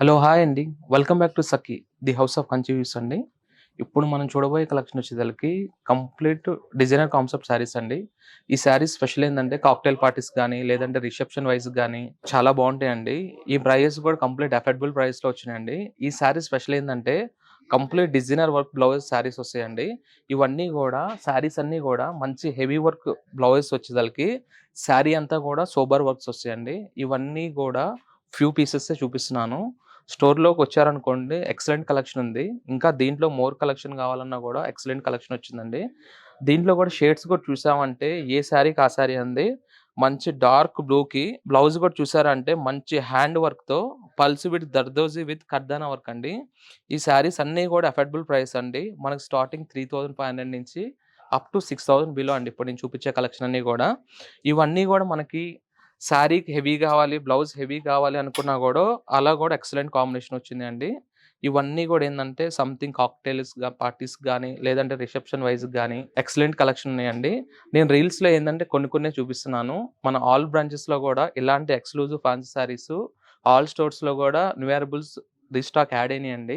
Hello! Hi అండి. Welcome back to Sakhi the house of Kanchi views అండి. ఇప్పుడు మనం చూడబోయే కలెక్షన్ వచ్చేసరికి కంప్లీట్ డిజైనర్ కాన్సెప్ట్ శారీస్ అండి. ఈ శారీస్ స్పెషల్ ఏందంటే కాక్టైల్ పార్టీస్ గానీ, లేదంటే రిసెప్షన్ వైస్ గానీ చాలా బావుంటాయండి. ఈ ప్రైజెస్ కూడా కంప్లీట్ అఫోర్డబుల్ ప్రైస్‌లో వచ్చినాయండి. ఈ శారీ స్పెషల్ ఏందంటే complete designer work blouse saris వస్తాయండి. ఇవన్నీ గూడా శారీస్ అన్నీ గూడా మంచి హెవీ వర్క్ బ్లౌజెస్ వచ్చేసరికి శారీ అంతా గూడా సోబర్ వర్క్స్ వస్తాయండి. ఇవన్నీ గూడా ఫ్యూ పీసెసే చూపిస్తున్నాను. స్టోర్‌లోకొచ్చారనుకోండి ఎక్సలెంట్ కలెక్షన్ ఉంది. ఇంకా దీంట్లో మోర్ కలెక్షన్ కావాలన్నా గూడా ఎక్సలెంట్ కలెక్షన్ వచ్చిందండి. దీంట్లో గూడా షేడ్స్ కూడా చూసామంటే ఏ శారీకి ఆ శారీ అండి. మంచి డార్క్ బ్లూకి బ్లౌజ్ కూడా చూసారంటే మంచి హ్యాండ్ వర్క్‌తో pulse with zardozi with కర్దానా work అండి. ఈ శారీస్ అన్నీ గూడా అఫోర్డబుల్ ప్రైస్ అండి. మనకు స్టార్టింగ్ 3500 నుంచి అప్ టు 6000 బిలో అండి. ఇప్పుడు నేను చూపించే కలెక్షన్ అన్నీ గూడా. ఇవన్నీ గూడా మనకి శారీకి హెవీ గావాలి, బ్లౌజ్ హెవీ కావాలి అనుకున్నా గూడా అలా గూడా ఎక్సలెంట్ కాంబినేషన్ వచ్చిందండి. ఇవన్నీ గూడా ఏందంటే సంథింగ్ కాక్టైల్స్‌గా పార్టీస్‌కి గాని, లేదంటే రిసెప్షన్ వైస్‌కి గాని ఎక్సలెంట్ కలెక్షన్ ఉన్నాయండి. నేను రీల్స్‌లో ఏందంటే కొన్ని కొన్నే చూపిస్తున్నాను. మన ఆల్ బ్రాంచెస్‌లో గూడా ఇలాంటి ఎక్స్‌క్లూజివ్ ఫ్యాన్సీ శారీస్ ఆల్ స్టోర్స్‌లో గూడా న్యూ అరైవల్స్ రీస్టాక్ యాడ్ అయినాయండి.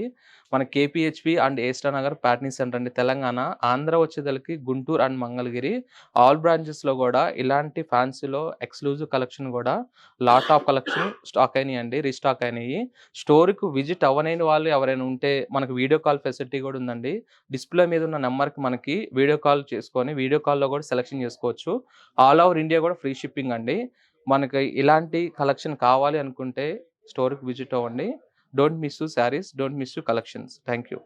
మన కేపీహెచ్‌పీ అండ్ ఏస్టా నగర్ ప్యాటర్నీ సెంటర్ అండి తెలంగాణ. ఆంధ్ర వచ్చేదలకి గుంటూరు అండ్ మంగళగిరి. ఆల్ బ్రాంచెస్‌లో గూడా ఇలాంటి ఫ్యాన్సీలో ఎక్స్‌క్లూజివ్ కలెక్షన్ గూడా లాట్ ఆఫ్ కలెక్షన్ స్టాక్ అయినాయండి. రీస్టాక్ అయినాయి. స్టోర్‌కి విజిట్ అవ్వలేని వాళ్ళు ఎవరైనా ఉంటే మనకు వీడియో కాల్ ఫెసిలిటీ గూడా ఉందండి. డిస్‌ప్లే మీద ఉన్న నంబర్‌కి మనకి వీడియో కాల్ చేసుకొని వీడియో కాల్‌లో గూడా సెలక్షన్ చేసుకోవచ్చు. ఆల్ ఓవర్ ఇండియా గూడా ఫ్రీ షిప్పింగ్ అండి. మనకి ఇలాంటి కలెక్షన్ కావాలి అనుకుంటే స్టోర్‌కి విజిట్ అవ్వండి. Don't miss you saris, don't miss you collections. Thank you.